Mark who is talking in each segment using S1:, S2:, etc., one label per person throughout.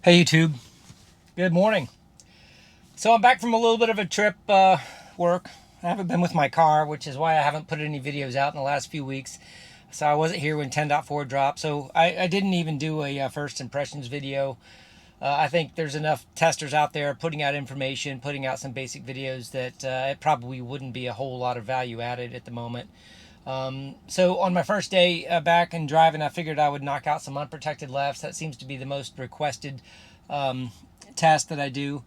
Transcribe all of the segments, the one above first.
S1: Hey YouTube, good morning. So I'm back from a little bit of a trip work. I haven't been with my car, which is why I haven't put any videos out in the last few weeks. So I wasn't here when 10.4 dropped, so I didn't even do a first impressions video. I think there's enough testers out there putting out information, putting out some basic videos that it probably wouldn't be a whole lot of value added at the moment. So on my first day back and driving, I figured I would knock out some unprotected lefts. That seems to be the most requested test that I do.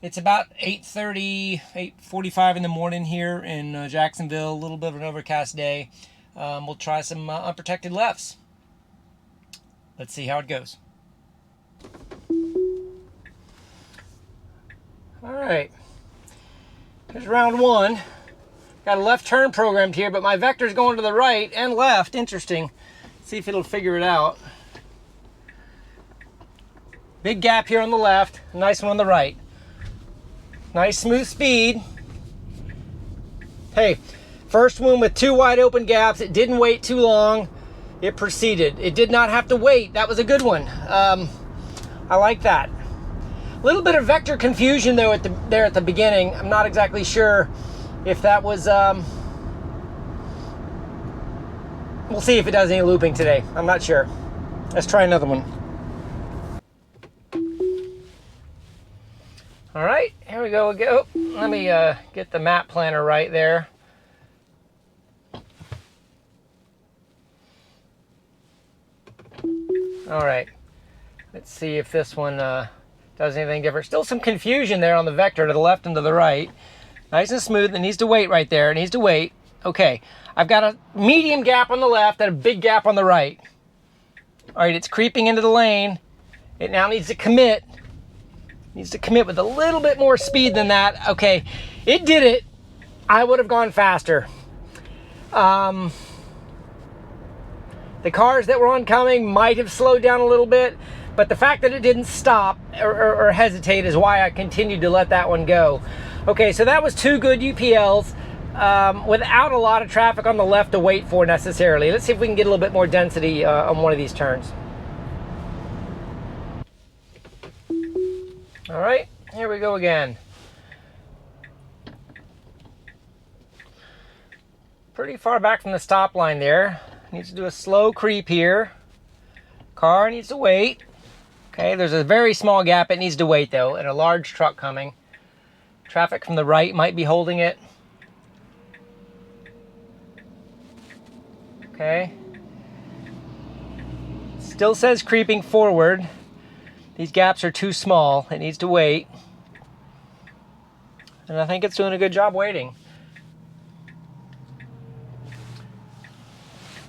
S1: It's about 8:30, 8:45 in the morning here in Jacksonville. A little bit of an overcast day. We'll try some unprotected lefts. Let's see how it goes. All right, here's round one. Got a left turn programmed here, but my vector's going to the right and left. Interesting. See if it'll figure it out. Big gap here on the left, nice one on the right. Nice smooth speed. Hey, first one with two wide open gaps. It didn't wait too long. It proceeded. It did not have to wait. That was a good one. I like that. A little bit of vector confusion though there at the beginning. I'm not exactly sure if that was, we'll see if it does any looping today. I'm not sure. Let's try another one. All right, here we go. Let me get the map planner right there. All right, let's see if this one does anything different. Still some confusion there on the vector to the left and to the right. Nice and smooth. It needs to wait right there. It needs to wait. Okay, I've got a medium gap on the left and a big gap on the right. All right, it's creeping into the lane. It now needs to commit. Needs to commit with a little bit more speed than that. Okay, it did it. I would have gone faster. The cars that were oncoming might have slowed down a little bit, but the fact that it didn't stop or hesitate is why I continued to let that one go. Okay, so that was two good UPLs without a lot of traffic on the left to wait for necessarily. Let's see if we can get a little bit more density on one of these turns. All right, here we go again. Pretty far back from the stop line there. Needs to do a slow creep here. Car needs to wait. Okay, there's a very small gap it needs to wait though, and a large truck coming. Traffic from the right might be holding it. Okay. Still says creeping forward. These gaps are too small. It needs to wait. And I think it's doing a good job waiting.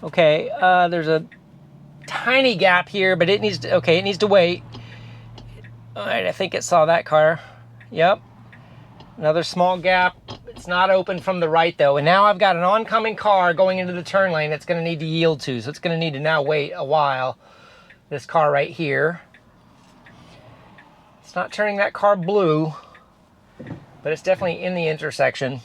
S1: Okay, there's a tiny gap here, but it needs to, okay, it needs to wait. All right, I think it saw that car. Yep. Another small gap. It's not open from the right though. And now I've got an oncoming car going into the turn lane that's going to need to yield to. So it's going to need to now wait a while. This car right here. It's not turning that car blue, but it's definitely in the intersection.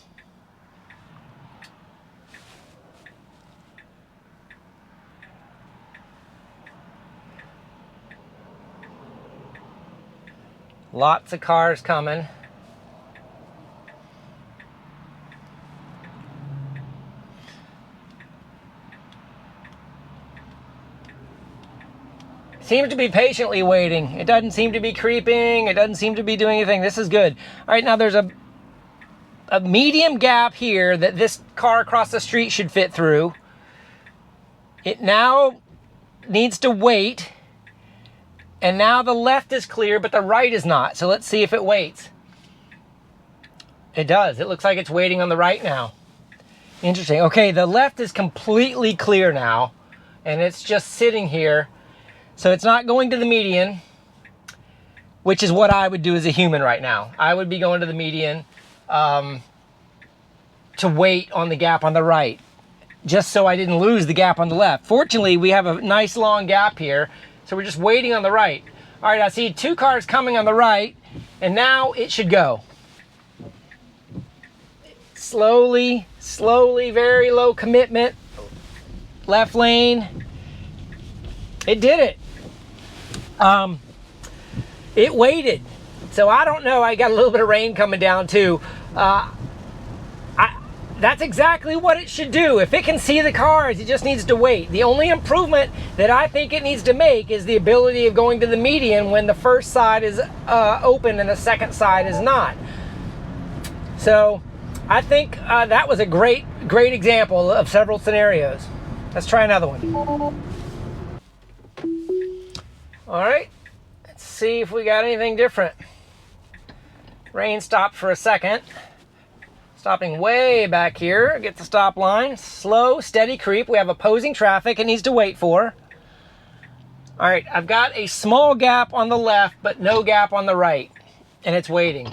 S1: Lots of cars coming. Seems to be patiently waiting. It doesn't seem to be creeping. It doesn't seem to be doing anything. This is good. All right, now there's a medium gap here that this car across the street should fit through. It now needs to wait. And now the left is clear, but the right is not. So let's see if it waits. It does. It looks like it's waiting on the right now. Interesting. Okay, the left is completely clear now. And it's just sitting here. So it's not going to the median, which is what I would do as a human right now. I would be going to the median to wait on the gap on the right, just so I didn't lose the gap on the left. Fortunately, we have a nice long gap here, so we're just waiting on the right. All right, I see two cars coming on the right, and now it should go. Slowly, very low commitment. Left lane. It did it. it waited. So I don't know, I got a little bit of rain coming down too. That's exactly what it should do. If it can see the cars, it just needs to wait. The only improvement that I think it needs to make is the ability of going to the median when the first side is open and the second side is not. So I think that was a great example of several scenarios. Let's try another one. All right, let's see if we got anything different. Rain stopped for a second. Stopping way back here, get the stop line. Slow, steady creep. We have opposing traffic it needs to wait for. All right, I've got a small gap on the left, but no gap on the right, and it's waiting.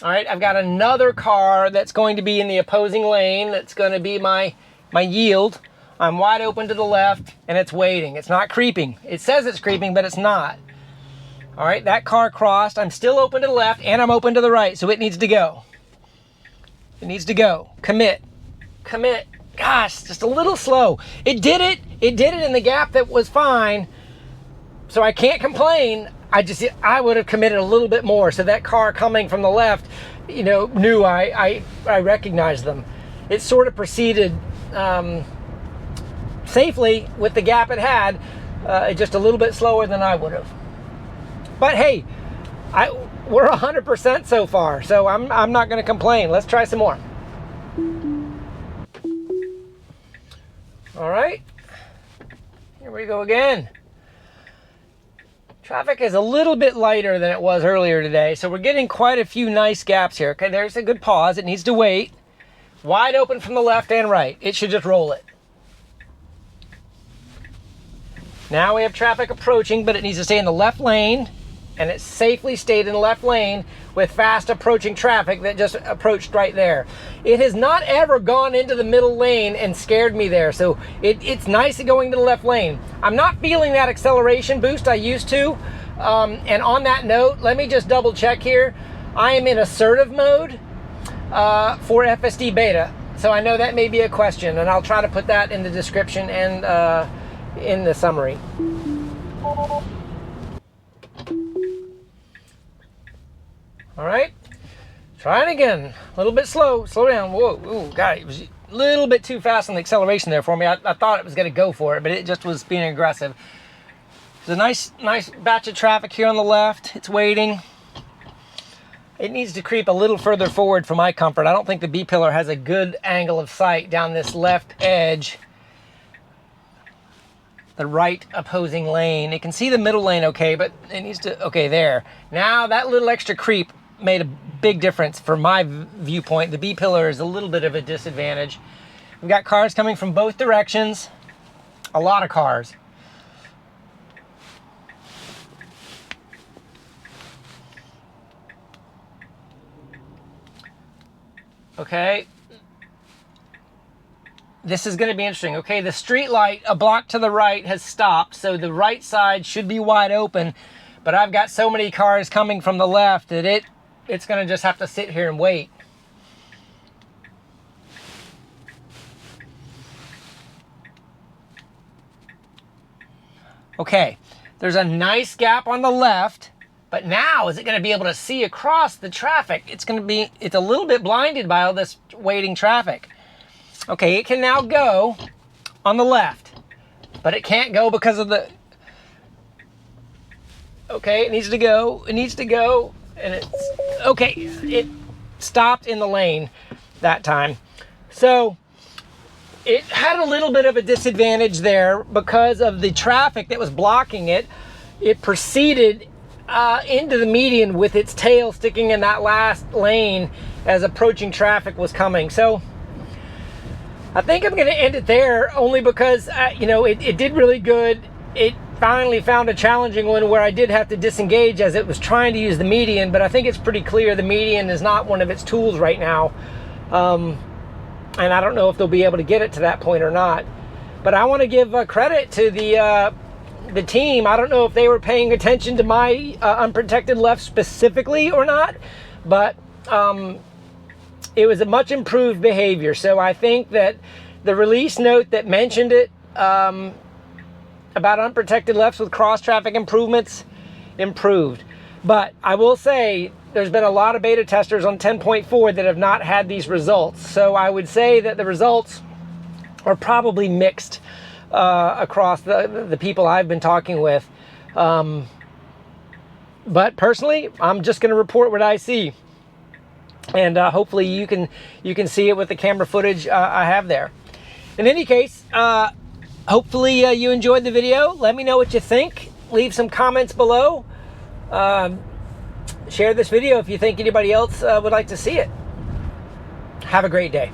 S1: All right, I've got another car that's going to be in the opposing lane. That's going to be my yield. I'm wide open to the left, and it's waiting. It's not creeping. It says it's creeping, but it's not. All right, that car crossed. I'm still open to the left, and I'm open to the right, so it needs to go. It needs to go. Commit. Commit. Gosh, just a little slow. It did it. It did it in the gap that was fine, so I can't complain. I would have committed a little bit more, so that car coming from the left, you know, knew I recognized them. It sort of proceeded safely with the gap it had, just a little bit slower than I would have. But hey, we're 100% so far, so I'm not going to complain. Let's try some more. All right, here we go again. Traffic is a little bit lighter than it was earlier today, so we're getting quite a few nice gaps here. Okay, there's a good pause. It needs to wait. Wide open from the left and right. It should just roll it. Now we have traffic approaching, but it needs to stay in the left lane, and it safely stayed in the left lane with fast approaching traffic that just approached right there. It has not ever gone into the middle lane and scared me there, so it's nice going to the left lane. I'm not feeling that acceleration boost I used to, and on that note, let me just double check here. I am in assertive mode for FSDBeta, so I know that may be a question, and I'll try to put that in the description and in the summary. All right, try it again. A little bit slow down. Whoa, ooh, God, it was a little bit too fast on the acceleration there for me. I thought it was gonna go for it, but it just was being aggressive. There's a nice batch of traffic here on the left. It's waiting. It needs to creep a little further forward for my comfort. I don't think the B-pillar has a good angle of sight down this left edge. The right opposing lane. It can see the middle lane okay, but it needs to, okay, there. Now that little extra creep made a big difference for my viewpoint. The B-pillar is a little bit of a disadvantage. We've got cars coming from both directions. A lot of cars. Okay. This is going to be interesting. Okay, the street light a block to the right has stopped, so the right side should be wide open, but I've got so many cars coming from the left that it's going to just have to sit here and wait. Okay, there's a nice gap on the left, but now is it going to be able to see across the traffic? It's a little bit blinded by all this waiting traffic. Okay, it can now go on the left, but it can't go because of the... Okay, it needs to go, and it's... Okay, it stopped in the lane that time. So, it had a little bit of a disadvantage there because of the traffic that was blocking it. It proceeded into the median with its tail sticking in that last lane as approaching traffic was coming. So, I think I'm going to end it there only because, you know, it did really good. It finally found a challenging one where I did have to disengage as it was trying to use the median, but I think it's pretty clear the median is not one of its tools right now. And I don't know if they'll be able to get it to that point or not. But I want to give credit to the team. I don't know if they were paying attention to my unprotected left specifically or not, but... it was a much improved behavior. So I think that the release note that mentioned it about unprotected lefts with cross traffic improvements improved. But I will say there's been a lot of beta testers on 10.4 that have not had these results. So I would say that the results are probably mixed across the people I've been talking with. But personally, I'm just going to report what I see. And hopefully you can see it with the camera footage I have there. In any case, hopefully you enjoyed the video. Let me know what you think. Leave some comments below. Share this video if you think anybody else would like to see it. Have a great day.